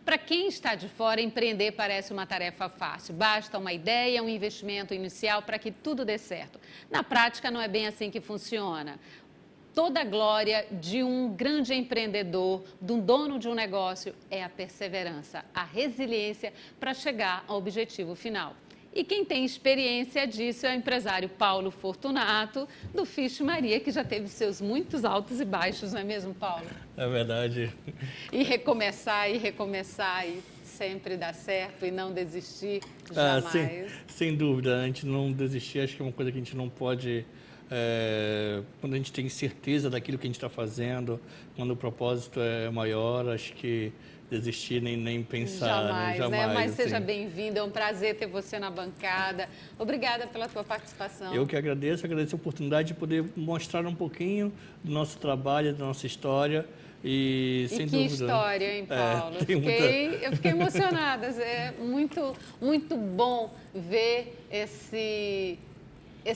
Para quem está de fora, empreender parece uma tarefa fácil. Basta uma ideia, um investimento inicial para que tudo dê certo. Na prática, não é bem assim que funciona. Toda a glória de um grande empreendedor, de um dono de um negócio, é a perseverança, a resiliência para chegar ao objetivo final. E quem tem experiência disso é o empresário Paulo Fortunato, do Fish Maria, que já teve seus muitos altos e baixos, não é mesmo, Paulo? É verdade. E recomeçar, e sempre dar certo e não desistir jamais. Sem dúvida, a gente não desistir, acho que é uma coisa que a gente não pode... quando a gente tem certeza daquilo que a gente está fazendo, quando o propósito é maior, acho que desistir nem pensar. Jamais, né? Jamais, Mas assim. seja bem-vindo, é um prazer ter você na bancada. Obrigada pela tua participação. Eu que agradeço a oportunidade de poder mostrar um pouquinho do nosso trabalho, da nossa história. E sem que dúvida. História, hein, Paulo? Eu fiquei emocionada. É muito bom ver esse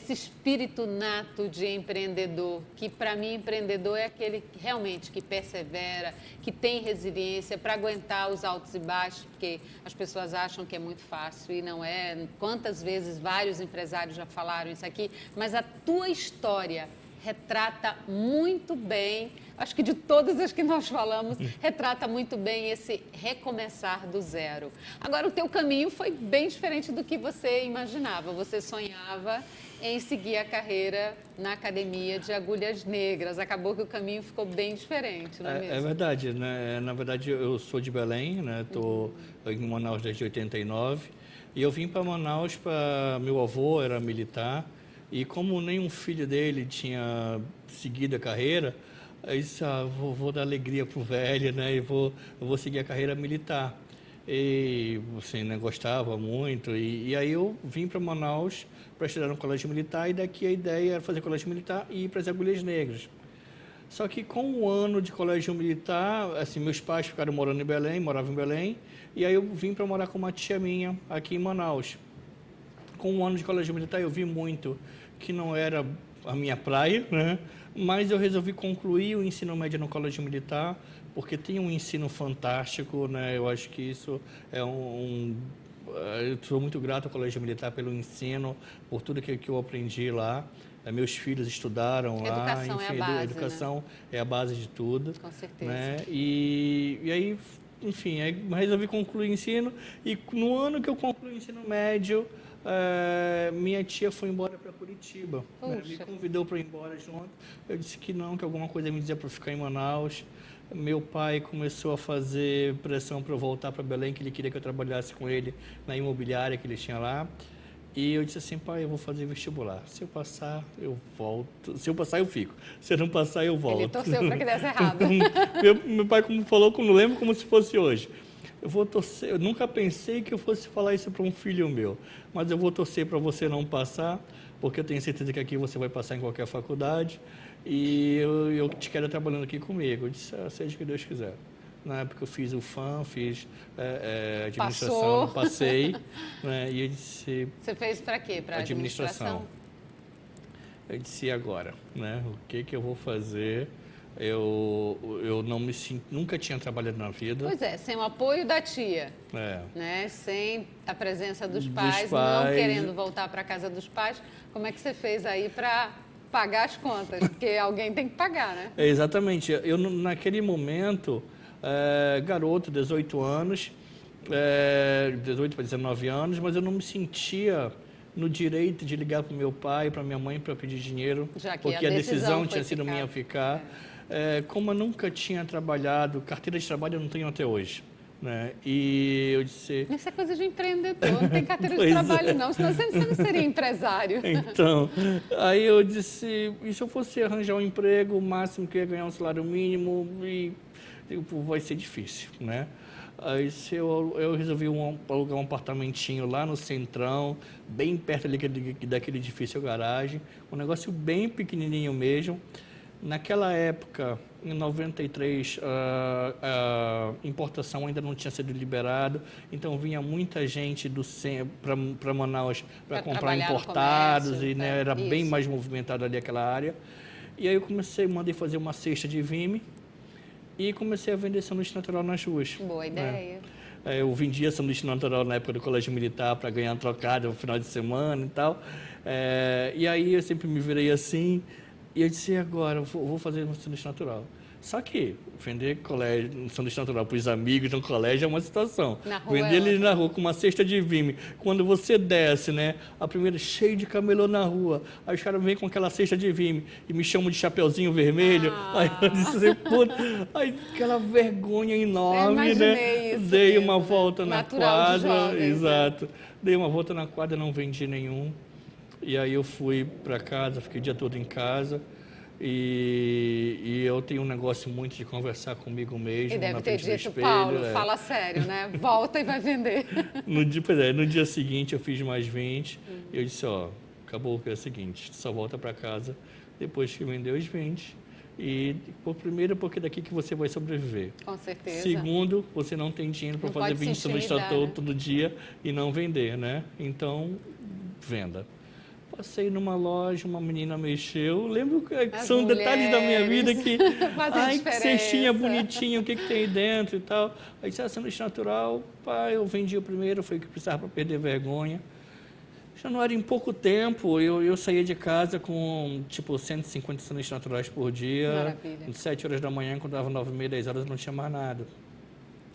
espírito nato de empreendedor, que para mim empreendedor é aquele realmente que persevera, que tem resiliência para aguentar os altos e baixos, porque as pessoas acham que é muito fácil e não é. Quantas vezes vários empresários já falaram isso aqui, mas a tua história retrata muito bem, acho que de todas as que nós falamos, retrata muito bem esse recomeçar do zero. Agora, o teu caminho foi bem diferente do que você imaginava. Você sonhava em seguir a carreira na Academia de Agulhas Negras. Acabou que o caminho ficou bem diferente, não é mesmo? É verdade, né? Na verdade, eu sou de Belém, né? Estou em Manaus desde 89. E eu vim para Manaus para... Meu avô era militar. E como nenhum filho dele tinha seguido a carreira, eu disse, vou dar alegria para o velho, né? Eu vou seguir a carreira militar. E, assim, né, gostava muito. E aí eu vim para Manaus para estudar no colégio militar, e daqui a ideia era fazer colégio militar e ir para as Agulhas Negras. Só que com um ano de colégio militar, assim, meus pais ficaram morando em Belém, moravam em Belém, e aí eu vim para morar com uma tia minha aqui em Manaus. Com um ano de colégio militar eu vi muito que não era a minha praia, né? Mas eu resolvi concluir o ensino médio no colégio militar, porque tem um ensino fantástico, né? Eu acho que isso é eu sou muito grato ao colégio militar pelo ensino, por tudo que eu aprendi lá. Meus filhos estudaram lá, Educação enfim, é a base, a educação, né? É a base de tudo. Com certeza. Né? E aí, enfim, aí resolvi concluir o ensino, e no ano que eu concluí o ensino médio, minha tia foi embora para Curitiba, né? Me convidou para ir embora junto. Eu disse que não, que alguma coisa me dizia para ficar em Manaus. Meu pai começou a fazer pressão para eu voltar para Belém, que ele queria que eu trabalhasse com ele na imobiliária que ele tinha lá. E eu disse assim, pai, eu vou fazer vestibular. Se eu passar, eu volto. Se eu passar, eu fico. Se eu não passar, eu volto. Ele torceu para que desse errado. Meu pai como falou, não lembro como se fosse hoje. Eu vou torcer, eu nunca pensei que eu fosse falar isso para um filho meu, mas eu vou torcer para você não passar, porque eu tenho certeza que aqui você vai passar em qualquer faculdade, e eu te quero trabalhando aqui comigo. Eu disse, seja o que Deus quiser. Na época eu fiz o FAM, fiz administração, passei, né, e eu disse... Você fez para quê? Para administração? Eu disse, e agora? Né, o que eu vou fazer? Eu não me sinto, nunca tinha trabalhado na vida. Pois é, sem o apoio da tia, né? Sem a presença dos pais, não querendo voltar para a casa dos pais, como é que você fez aí para pagar as contas? Porque alguém tem que pagar, né? Exatamente. Eu, naquele momento, garoto, 18 anos, 18 para 19 anos, mas eu não me sentia no direito de ligar para o meu pai, para minha mãe, para pedir dinheiro, porque a decisão tinha sido minha ficar. Como eu nunca tinha trabalhado, carteira de trabalho eu não tenho até hoje, né? E eu disse... Isso é coisa de empreendedor, não tem carteira de trabalho não, senão você não seria empresário. Então, aí eu disse, e se eu fosse arranjar um emprego, o máximo que eu ia ganhar um salário mínimo, e vai ser difícil, né? Aí eu resolvi alugar um apartamentinho lá no Centrão, bem perto ali daquele edifício garagem, um negócio bem pequenininho mesmo. Naquela época, em 93, a importação ainda não tinha sido liberada, então vinha muita gente para Manaus para comprar importados, comércio, e né, era bem mais movimentado ali aquela área. E aí eu mandei fazer uma cesta de vime, e comecei a vender sanduíche natural nas ruas. Boa ideia. Eu vendia sanduíche natural na época do colégio militar para ganhar trocado no final de semana e tal. E aí eu sempre me virei assim, e eu disse, agora, eu vou fazer um sanduíche natural. Só que vender sanduíche natural para os amigos no colégio é uma situação. Na rua Vender ele outra. na rua com uma cesta de vime. Quando você desce, né? A primeira cheio de camelô na rua. Aí os caras vêm com aquela cesta de vime e me chamam de chapeuzinho vermelho. Aí eu disse, puta, aí aquela vergonha enorme, Eu imaginei isso Dei mesmo, uma né? volta na Natural de quadra. jovens, né? Exato. Dei uma volta na quadra, não vendi nenhum. E aí eu fui para casa, fiquei o dia todo em casa. E eu tenho um negócio muito de conversar comigo mesmo. E deve na ter frente do dito, espelho, Paulo, fala sério, né? Volta e vai vender. No dia seguinte eu fiz mais 20. E eu disse, ó, acabou que é o seguinte, só volta para casa depois que vender os 20. E primeiro, porque daqui que você vai sobreviver. Com certeza. Segundo, você não tem dinheiro para Não fazer pode se 20 sanduíches intimidar, né? todo dia e não vender, né? Então, venda. Passei numa loja, uma menina mexeu. Lembro que As são detalhes da minha vida que. fazem Ai, que cestinha diferença. bonitinha, o que tem aí dentro e tal. Aí disse, sanduíche natural. Pá, eu vendi o primeiro, foi o que precisava para perder vergonha. Já não era em pouco tempo, eu saía de casa com, tipo, 150 sanduíches naturais por dia. Maravilha. 7 horas da manhã, quando dava 9h30, 10 horas, não tinha mais nada.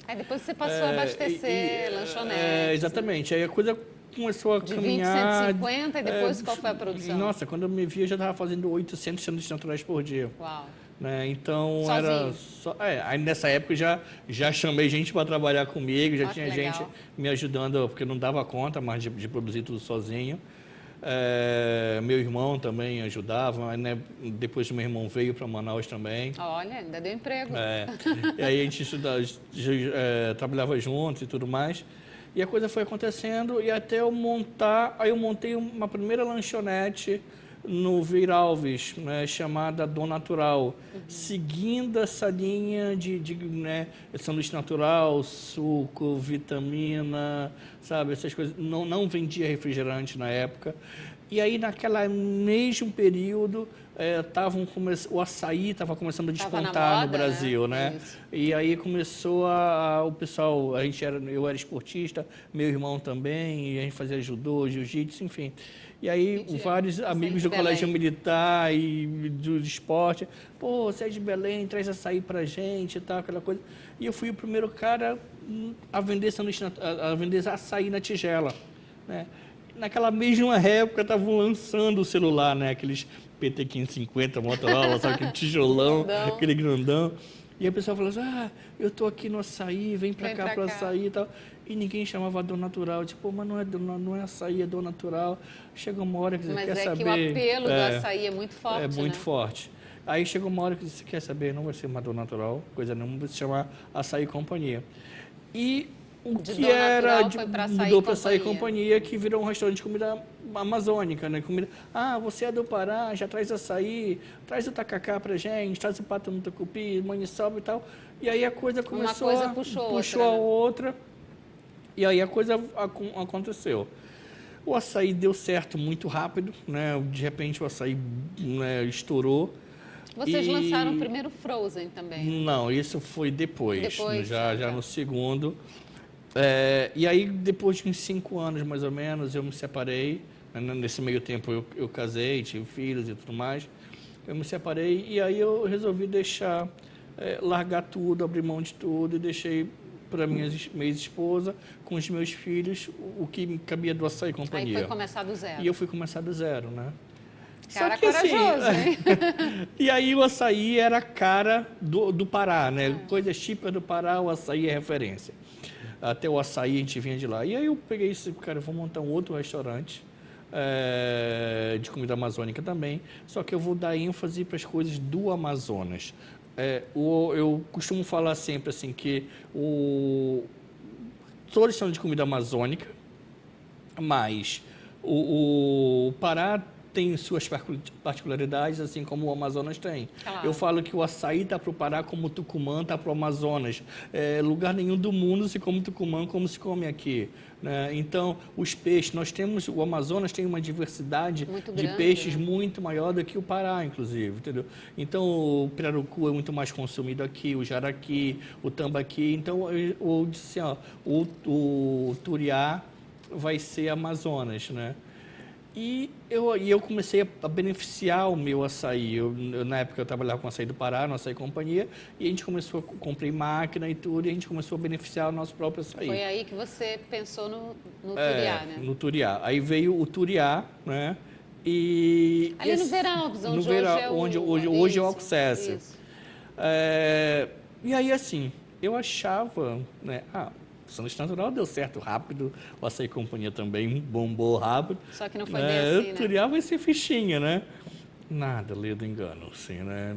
Aí depois você passou a abastecer lanchonetes. Exatamente. Aí a coisa começou a De 20, caminhar. 150, e depois qual foi a produção? Nossa, quando eu me vi, eu já estava fazendo 800 sanduíches naturais por dia. Uau. Né? Então, Sozinho? era só... aí nessa época já chamei gente para trabalhar comigo, já Ah, tinha que gente legal. me ajudando, porque não dava conta mais de produzir tudo sozinho. Meu irmão também ajudava, né? Depois meu irmão veio para Manaus também. Olha, ainda deu emprego. E aí a gente trabalhava juntos e tudo mais. E a coisa foi acontecendo e até eu montar... Aí eu montei uma primeira lanchonete no Viralves, né, chamada Dom Natural, seguindo essa linha né, sanduíche natural, suco, vitamina, sabe, essas coisas. Não vendia refrigerante na época. E aí, naquele mesmo período, o açaí estava começando a Tava na despontar no moda, Brasil, né? né? Isso. E aí começou o pessoal, eu era esportista, meu irmão também, e a gente fazia judô, jiu-jitsu, enfim. E aí vários amigos do colégio militar e do esporte, pô, você é de Belém, traz açaí pra gente e tal, aquela coisa. E eu fui o primeiro cara a vender a vender açaí na tigela, né? Naquela mesma época estavam lançando o celular, né? Aqueles PT 550, Motorola, sabe? Aquele tijolão, Grandão. aquele grandão. E aí o pessoal falou assim, eu tô aqui no açaí, vem pra cá pro açaí e tal. E ninguém chamava Dom Natural. Tipo, mas não é açaí, é Dom Natural. Chegou uma hora que você quer saber... Mas é que o apelo do açaí é muito forte, É muito né? forte. Aí chegou uma hora que você quer saber, não vai ser mais Dom Natural, coisa nenhuma, vai se chamar Açaí Companhia. E o De que Dom era... Natural foi pra Açaí mudou para Açaí Companhia. Companhia, que virou um restaurante de comida amazônica, né? Comida, você é do Pará, já traz açaí, traz o tacacá pra gente, traz o pato no tucupi, maniçoba e tal. E aí a coisa começou... Uma coisa puxou a outra, né? outra. E aí a coisa aconteceu. O açaí deu certo muito rápido, né? De repente o açaí, né, estourou. Vocês lançaram o primeiro Frozen também. Não, isso foi depois, já tá. no segundo. E aí, depois de uns 5 anos, mais ou menos, eu me separei. Nesse meio tempo eu casei, tive filhos e tudo mais. Eu me separei e aí eu resolvi largar tudo, abrir mão de tudo e deixei para minha ex-esposa, com os meus filhos, o que me cabia do Açaí Companhia. Aí foi começar do zero. E eu fui começar do zero, né? Cara corajoso, hein? E aí o açaí era a cara do Pará, né? Coisas típicas do Pará, o açaí é referência. Até o açaí a gente vinha de lá. E aí eu peguei isso, cara, eu vou montar um outro restaurante de comida amazônica também, só que eu vou dar ênfase para as coisas do Amazonas. Eu costumo falar sempre assim que todos são de comida amazônica, mas o Pará tem suas particularidades, assim como o Amazonas tem. Claro. Eu falo que o açaí está para o Pará como o Tucumã está para o Amazonas. Lugar nenhum do mundo se come Tucumã como se come aqui. Né? Então, os peixes, o Amazonas tem uma diversidade muito de grande, peixes né? muito maior do que o Pará, inclusive, entendeu? Então, o pirarucu é muito mais consumido aqui, o jaraqui, o tambaqui. Então, eu disse assim, ó, o turiá vai ser Amazonas, né? E eu comecei a beneficiar o meu açaí. Na época eu trabalhava com açaí do Pará, na Açaí Companhia, e a gente começou comprei máquina e tudo, e a gente começou a beneficiar o nosso próprio açaí. Foi aí que você pensou no turiá, né? No turiá. Aí veio o turiá, né? Ali no Veralves, onde no Vera, hoje é o isso, Access. isso. E aí, assim, eu achava, né? O Sanduíche Natural deu certo rápido, o Açaí Companhia também bombou rápido. Só que não foi bem assim, né? O turiá vai ser fichinha, né? Nada, lê do engano, assim, né?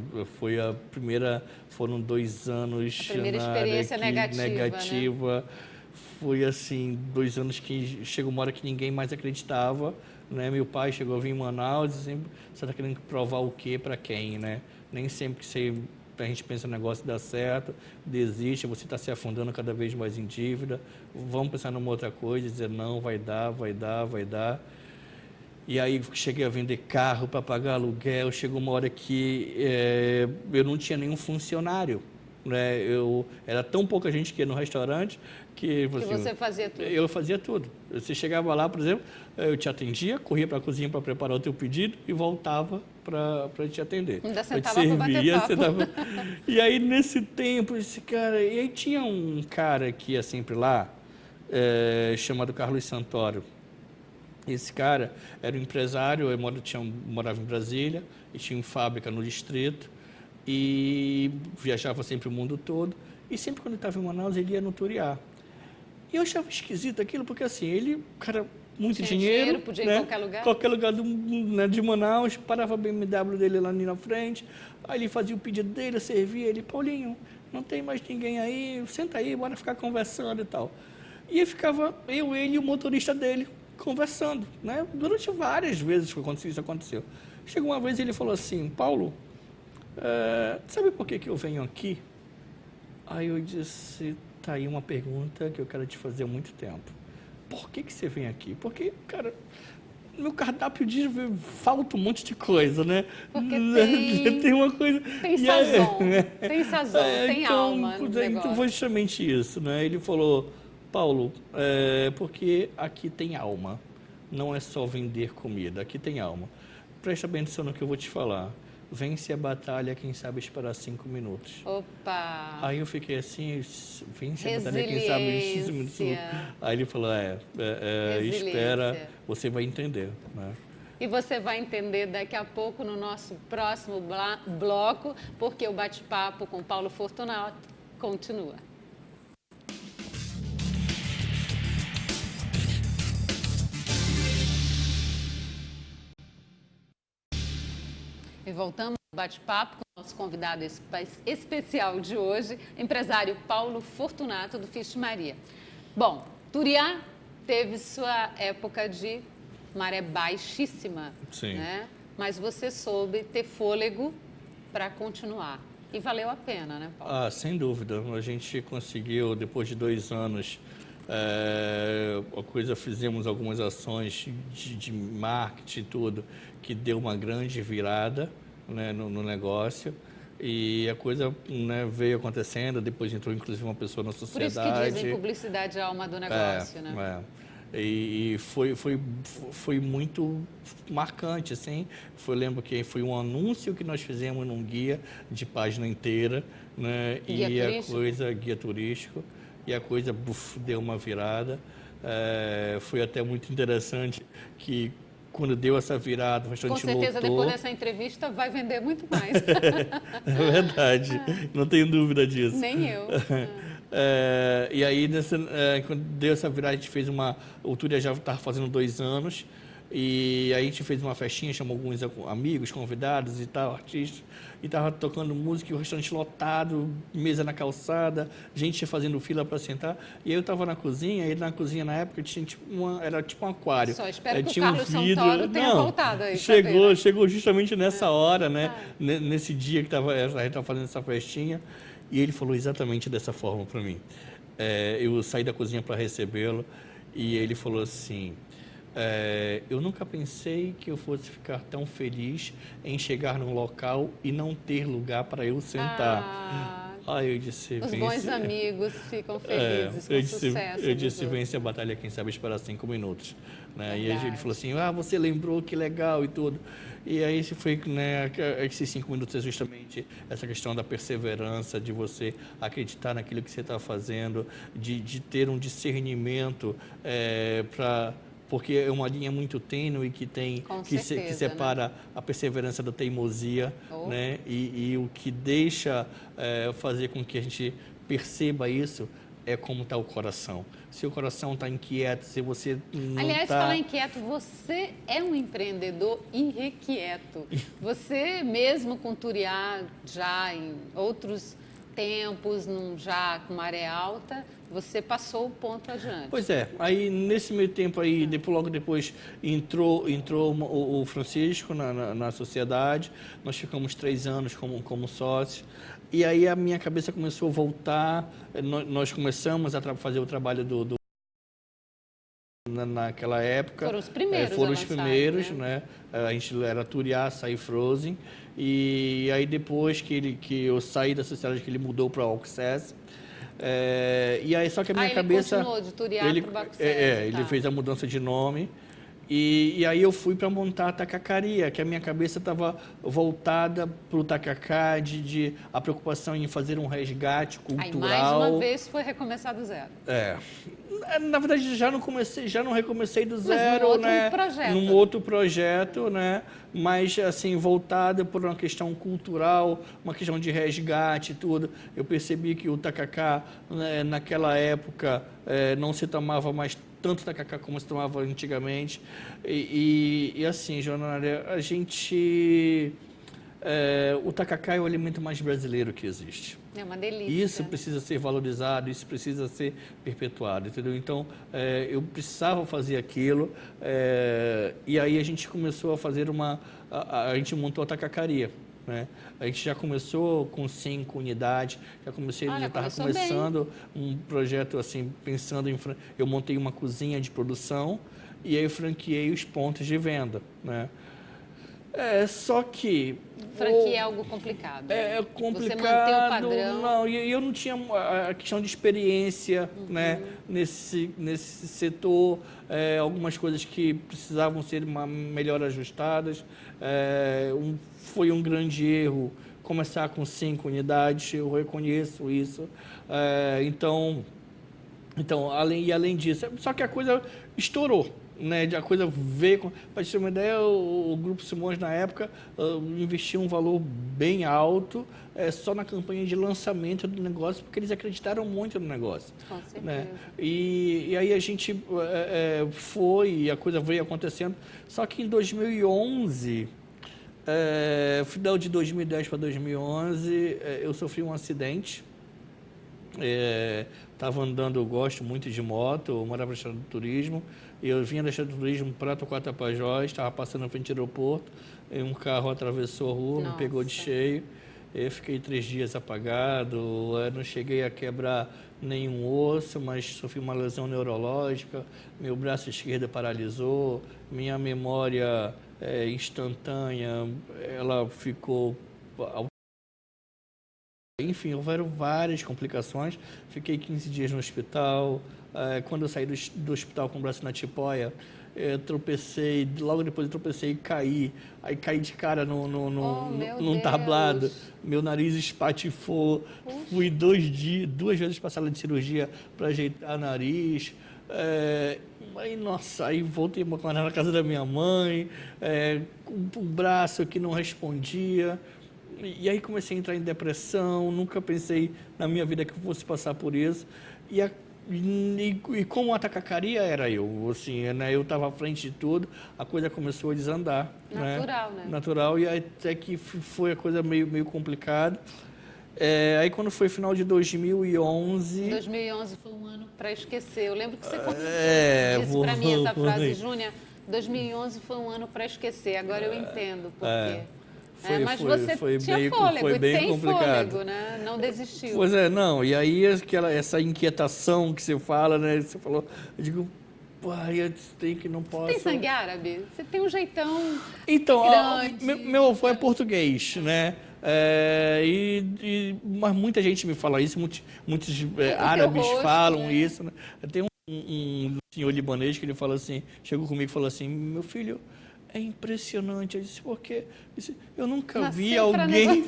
Foram 2 anos A primeira experiência negativa, né? Foi assim, 2 anos que chegou uma hora que ninguém mais acreditava, né? Meu pai chegou a vir em Manaus e sempre, você está querendo provar o quê para quem, né? Nem sempre que a gente pensa no negócio dá certo, desiste, você está se afundando cada vez mais em dívida, vamos pensar numa outra coisa, dizer não, vai dar, vai dar, vai dar. E aí cheguei a vender carro para pagar aluguel, chegou uma hora que eu não tinha nenhum funcionário. Né? Era tão pouca gente que ia no restaurante que você fazia tudo. Eu fazia tudo. Você chegava lá, por exemplo, eu te atendia, corria para a cozinha para preparar o teu pedido e voltava para te atender. Ainda sentava para bater papo. E aí, nesse tempo, e aí tinha um cara que ia sempre lá, chamado Carlos Santoro. Esse cara era um empresário, morava em Brasília, e tinha fábrica no distrito, e viajava sempre o mundo todo, e sempre quando ele estava em Manaus, ele ia no turiá. E eu achava esquisito aquilo, porque assim, ele, cara, muito dinheiro, podia ir né? em qualquer lugar. Qualquer lugar de Manaus, parava a BMW dele lá ali na frente, aí ele fazia o pedido dele, servia ele, Paulinho, não tem mais ninguém aí, senta aí, bora ficar conversando e tal. E aí ficava ele e o motorista dele conversando, né? Durante várias vezes que isso aconteceu. Chegou uma vez e ele falou assim, Paulo, sabe por que eu venho aqui? Aí eu disse, tá aí uma pergunta que eu quero te fazer há muito tempo. Por que você vem aqui? Porque, cara, no meu cardápio diz falta um monte de coisa, né? Porque tem uma coisa... Tem sazão, tem sazão, tem então, alma no negócio. Então foi justamente isso, né? Ele falou, Paulo, porque aqui tem alma, não é só vender comida, aqui tem alma. Presta bem atenção no que eu vou te falar. Vence a batalha quem sabe esperar 5 minutos. Opa! Aí eu fiquei assim, vence a batalha quem sabe 5 minutos. Aí ele falou, espera, você vai entender, né? E você vai entender daqui a pouco no nosso próximo bloco, porque o bate-papo com Paulo Fortunato continua. E voltamos ao bate-papo com o nosso convidado especial de hoje, empresário Paulo Fortunato, do Fish Maria. Bom, turiá teve sua época de maré baixíssima, Sim. Né? Mas você soube ter fôlego para continuar. E valeu a pena, né, Paulo? Sem dúvida. A gente conseguiu, depois de 2 anos, fizemos algumas ações de marketing e tudo, que deu uma grande virada, né, no negócio. E a coisa, né, veio acontecendo, depois entrou inclusive uma pessoa na sociedade. Por isso que dizem publicidade é a alma do negócio, né? E foi muito marcante, assim. Lembro que foi um anúncio que nós fizemos num guia de página inteira, né? Guia turístico, e a coisa deu uma virada. Foi até muito interessante que quando deu essa virada, o restaurante lotou. Com certeza, lotou. depois dessa entrevista, vai vender muito mais. É verdade, não tenho dúvida disso. Nem eu. E aí, quando deu essa virada, a gente fez o turiá já estava fazendo 2 anos, E aí a gente fez uma festinha, chamou alguns amigos, convidados e tal, artistas, e tava tocando música, e o restaurante lotado, mesa na calçada, gente fazendo fila para sentar. E aí eu tava na cozinha, e na cozinha na época tinha era tipo um aquário. Só espero que o Tinha Carlos Santoro tenha voltado aí. Chegou justamente nessa hora, né? Nesse dia que a gente tava fazendo essa festinha, e ele falou exatamente dessa forma para mim. Eu saí da cozinha para recebê-lo, e ele falou assim: eu nunca pensei que eu fosse ficar tão feliz em chegar num local e não ter lugar para eu sentar. Eu disse, os bons amigos ficam felizes com o sucesso. Eu disse, vence a batalha, quem sabe esperar 5 minutos. Né? E aí ele falou assim, você lembrou, que legal e tudo. E aí foi, né, esses 5 minutos é justamente essa questão da perseverança, de você acreditar naquilo que você está fazendo, de ter um discernimento porque é uma linha muito tênue que separa, né, a perseverança da teimosia, né? E o que deixa fazer com que a gente perceba isso é como está o coração. Se o coração está inquieto, se você não Aliás, falar inquieto, você é um empreendedor irrequieto. Você mesmo com Turiá, já em outros tempos, já com maré alta, você passou o ponto adiante. Pois é, aí nesse meio tempo aí, logo depois entrou o Francisco na sociedade, nós ficamos 3 anos como sócios, e aí a minha cabeça começou a voltar, nós começamos a fazer o trabalho naquela época. Foram os primeiros Foram os primeiros, né? A gente era Turiá, saí Frozen, e aí depois que eu saí da sociedade, que ele mudou para o Access, e aí só que a minha cabeça... Ele continuou de Turiá para o Access. Ele fez a mudança de nome, e aí eu fui para montar a Tacacaria, que a minha cabeça estava voltada para o tacacá, a preocupação em fazer um resgate cultural. Aí mais uma vez foi recomeçar do zero. Na verdade já não recomecei do zero, num outro projeto, né? Mas assim, voltado por uma questão cultural, uma questão de resgate e tudo. Eu percebi que o tacacá, né, naquela época, não se tomava mais tanto tacacá como se tomava antigamente. E assim, Joanária, a gente... o tacacá é o alimento mais brasileiro que existe. É uma delícia. Isso precisa ser valorizado, isso precisa ser perpetuado, entendeu? Então, eu precisava fazer aquilo, e aí a gente começou a fazer a gente montou a tacacaria, né? A gente já começou com 5 unidades, já estava começando um projeto assim, pensando em... Eu montei uma cozinha de produção e aí eu franqueei os pontos de venda, né? Só que... Franquia é algo complicado. É complicado. Você manter o padrão. Não, e eu não tinha a questão de experiência, né, nesse setor, algumas coisas que precisavam ser melhor ajustadas. Foi um grande erro começar com 5 unidades, eu reconheço isso. Então, além disso, só que a coisa estourou. Né, a coisa veio, para ter uma ideia, o Grupo Simões na época investiu um valor bem alto só na campanha de lançamento do negócio, porque eles acreditaram muito no negócio. Com certeza. Né? E aí a gente e a coisa veio acontecendo, só que em 2011, final de 2010 para 2011, eu sofri um acidente. Estava andando, eu gosto muito de moto, eu morava na Estrada do Turismo, eu vinha da Estrada do Turismo para Tapajós, estava passando na frente do aeroporto, e um carro atravessou a rua, me pegou de cheio, eu fiquei 3 dias apagado, não cheguei a quebrar nenhum osso, mas sofri uma lesão neurológica, meu braço esquerdo paralisou, minha memória instantânea, ela ficou... Enfim, houveram várias complicações. Fiquei 15 dias no hospital. Quando eu saí do hospital com o braço na tipóia, tropecei. Logo depois eu tropecei e caí. Aí caí de cara num tablado. Meu nariz espatifou. Fui 2 vezes para a sala de cirurgia para ajeitar o nariz. Aí voltei a morar na casa da minha mãe, com o braço que não respondia. E aí comecei a entrar em depressão, nunca pensei na minha vida que eu fosse passar por isso. E como a tacacaria era eu, assim, né? Eu estava à frente de tudo, a coisa começou a desandar. Natural, né? Natural, e até que foi a coisa meio complicada. Aí quando foi final de 2011... 2011 foi um ano para esquecer. Eu lembro que você disse vou- para mim essa vou- frase, Júnia, 2011 foi um ano para esquecer. Agora eu entendo por quê. Mas você tinha fôlego, foi e bem tem complicado. fôlego, né? Não desistiu. Pois é, não, e aí essa inquietação que você fala, né? Você falou, eu digo, pai, eu tenho que não posso... Tem sangue árabe? Você tem um jeitão Então, grande. meu avô é português, né? Mas muita gente me fala isso, muitos árabes rosto, falam né? isso. Né? Tem um senhor libanês que ele fala assim, chegou comigo e falou assim, meu filho, é impressionante. Eu disse, por quê? Eu nunca vi Nasceu pra alguém...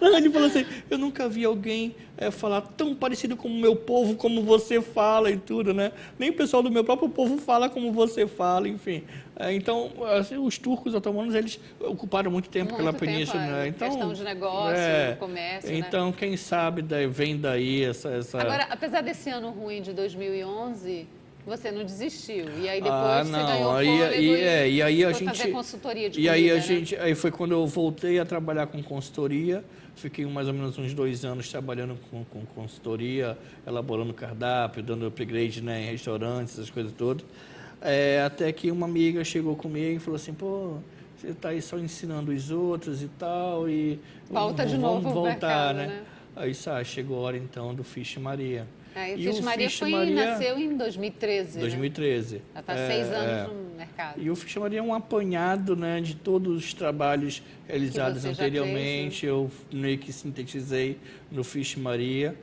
Não, ele falou assim, eu nunca vi alguém falar tão parecido com o meu povo, como você fala e tudo, né? Nem o pessoal do meu próprio povo fala como você fala, enfim. Então, assim, os turcos otomanos, eles ocuparam muito tempo pela península, né? Então, questão de negócio, comércio, então, né? quem sabe vem daí essa... Agora, apesar desse ano ruim de 2011, você não desistiu. E aí depois você ganhou fôlego e aí a foi gente fazer consultoria de e aí comida, né? aí foi quando eu voltei a trabalhar com consultoria. Fiquei mais ou menos uns 2 anos trabalhando com consultoria, elaborando cardápio, dando upgrade, né, em restaurantes, essas coisas todas. Até que uma amiga chegou comigo e falou assim, pô, você está aí só ensinando os outros e tal, e Volta de novo vamos ao voltar, mercado, né? né? Aí chegou a hora então do Fish Maria. E o Fish Maria nasceu em 2013, 2013. Né? Já está 6 anos no mercado. E o Fish Maria é um apanhado, né, de todos os trabalhos realizados anteriormente. Fez, né? Eu meio que sintetizei no Fish Maria.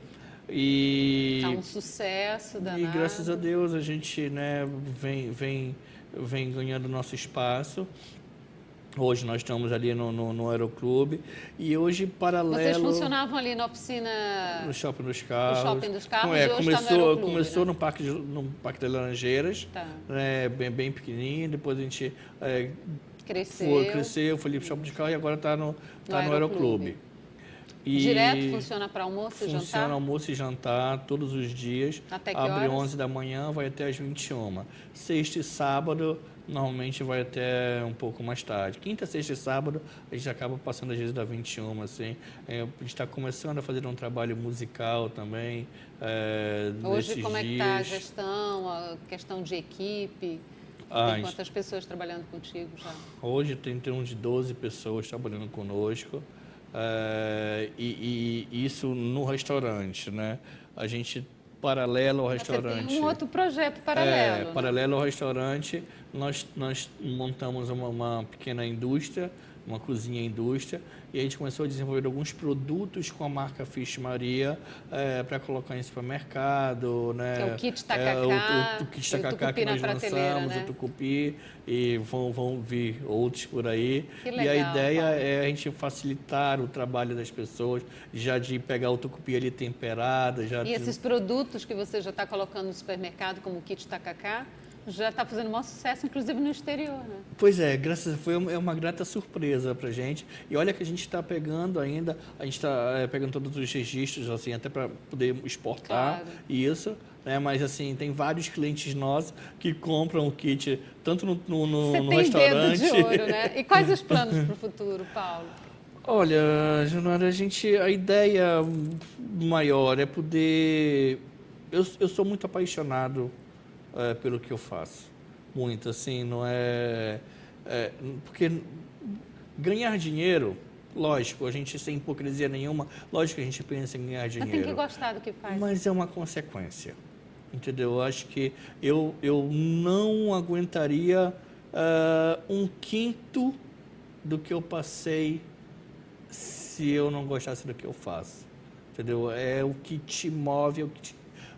E tá um sucesso danado. E graças a Deus a gente, né, vem ganhando nosso espaço. Hoje nós estamos ali no Aeroclube e hoje paralelo... Vocês funcionavam ali na oficina... No Shopping dos Carros. No Shopping dos Carros e hoje está no Aeroclube, começou né? no Parque das Laranjeiras, tá. Né, bem pequenininho, depois a gente cresceu, foi ali para o Shopping dos Carros e agora está no Aeroclube. E direto funciona para almoço e jantar? Funciona almoço e jantar todos os dias. Até que Abre horas? 11 da manhã, vai até as 21. Sexta e sábado, normalmente vai até um pouco mais tarde. Quinta, sexta e sábado, a gente acaba passando às vezes da 21, assim. A gente está começando a fazer um trabalho musical também. Hoje, como é que está a dias. gestão, a questão de equipe? Tem quantas pessoas trabalhando contigo já? Hoje tem em torno de 12 pessoas trabalhando conosco. E isso no restaurante, né? A gente, paralelo ao restaurante... Você tem um outro projeto paralelo, né? Paralelo ao restaurante, nós montamos uma pequena indústria, uma cozinha indústria, e a gente começou a desenvolver alguns produtos com a marca Fish Maria para colocar em supermercado, né? Que é o kit tacacá, o kit tacacá que na nós lançamos, né? o tucupi, e vão vir outros por aí. Que legal, e a ideia Paulo. é a gente facilitar o trabalho das pessoas, já de pegar o tucupi ali temperado. E esses produtos que você já está colocando no supermercado, como o kit tacacá, já está fazendo o maior sucesso, inclusive no exterior, né? Pois é, é uma grata surpresa para a gente. E olha que a gente está pegando ainda, a gente está pegando todos os registros, assim, até para poder exportar isso. Né? Mas, assim, tem vários clientes nossos que compram o kit, tanto no restaurante... Você tem dedo de ouro, né? E quais os planos para o futuro, Paulo? Olha, Januária, a ideia maior é poder... Eu sou muito apaixonado pelo que eu faço. Muito, assim, não porque ganhar dinheiro, lógico, a gente sem hipocrisia nenhuma, lógico que a gente pensa em ganhar dinheiro. Mas tem que gostar do que faz. Mas é uma consequência, entendeu? Eu acho que eu não aguentaria 1/5 do que eu passei se eu não gostasse do que eu faço, entendeu? É o que te move,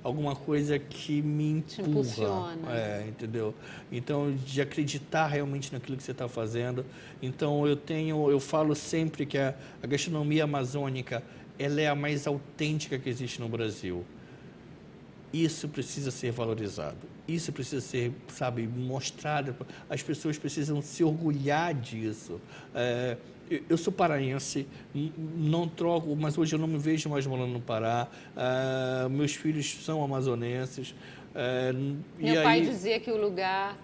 alguma coisa que me empurra, te impulsiona. Entendeu? Então, de acreditar realmente naquilo que você está fazendo. Então, eu falo sempre que a gastronomia amazônica, ela é a mais autêntica que existe no Brasil. Isso precisa ser valorizado. Isso precisa ser, sabe, mostrado. As pessoas precisam se orgulhar disso. eu sou paraense, não troco, mas hoje eu não me vejo mais morando no Pará. Meus filhos são amazonenses. Meu pai dizia que o lugar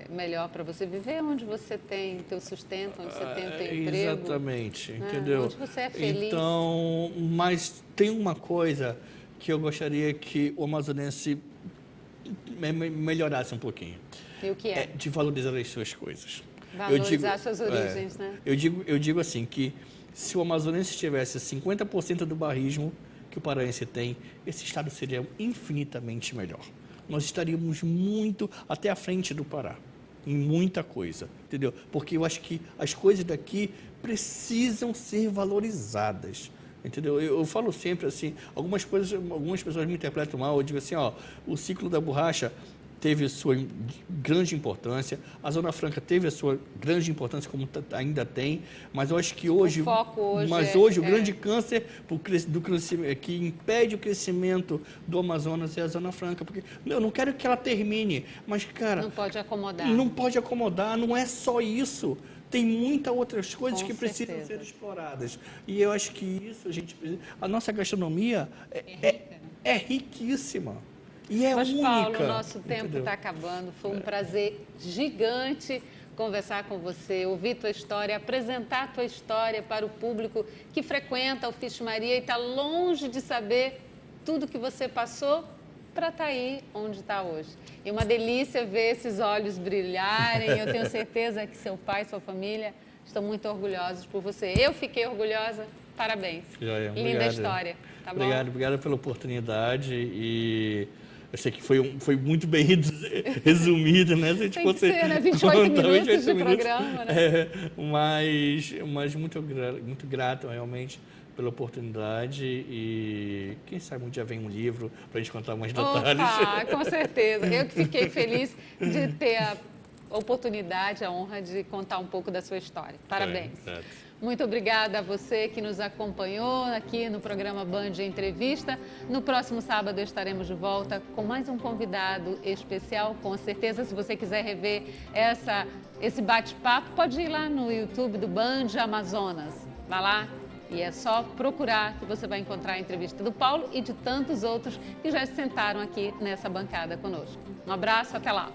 melhor para você viver é onde você tem teu sustento, onde você tem o teu emprego. Exatamente, né? entendeu? Onde você é feliz. Então, mas tem uma coisa que eu gostaria que o amazonense melhorasse um pouquinho. E o que é? De valorizar as suas coisas. Valorizar suas origens, né? Eu digo assim, que se o amazonense tivesse 50% do barrismo que o paraense tem, esse estado seria infinitamente melhor. Nós estaríamos muito até à frente do Pará, em muita coisa, entendeu? Porque eu acho que as coisas daqui precisam ser valorizadas, entendeu? Eu falo sempre assim, algumas pessoas me interpretam mal, eu digo assim, ó, o ciclo da borracha teve sua grande importância, a Zona Franca teve a sua grande importância, como ainda tem, mas eu acho que hoje, o foco hoje o grande câncer do crescimento, que impede o crescimento do Amazonas é a Zona Franca, porque eu não quero que ela termine, mas, cara... Não pode acomodar. Não pode acomodar, não é só isso. Tem muitas outras coisas Com que certeza. precisam ser exploradas. E eu acho que isso a gente precisa... A nossa gastronomia é riquíssima. E é Mas, única. Paulo, o nosso tempo está acabando. Foi um prazer gigante conversar com você, ouvir tua história, apresentar tua história para o público que frequenta o Fish Maria e está longe de saber tudo que você passou para estar aí onde está hoje. E uma delícia ver esses olhos brilharem. Eu tenho certeza que seu pai e sua família estão muito orgulhosos por você. Eu fiquei orgulhosa. Parabéns. Joia, Linda obrigado. história. Tá bom? Obrigado pela oportunidade e eu sei que foi muito bem resumido, né? Se a gente Tem que ser, né? 28 minutos de programa, né? Mas muito grato realmente pela oportunidade e quem sabe um dia vem um livro para a gente contar mais detalhes. Opa, com certeza. Eu que fiquei feliz de ter a oportunidade, a honra de contar um pouco da sua história. Parabéns. Muito obrigada a você que nos acompanhou aqui no programa Band Entrevista. No próximo sábado estaremos de volta com mais um convidado especial. Com certeza, se você quiser rever esse bate-papo, pode ir lá no YouTube do Band Amazonas. Vá lá e é só procurar que você vai encontrar a entrevista do Paulo e de tantos outros que já se sentaram aqui nessa bancada conosco. Um abraço, até lá.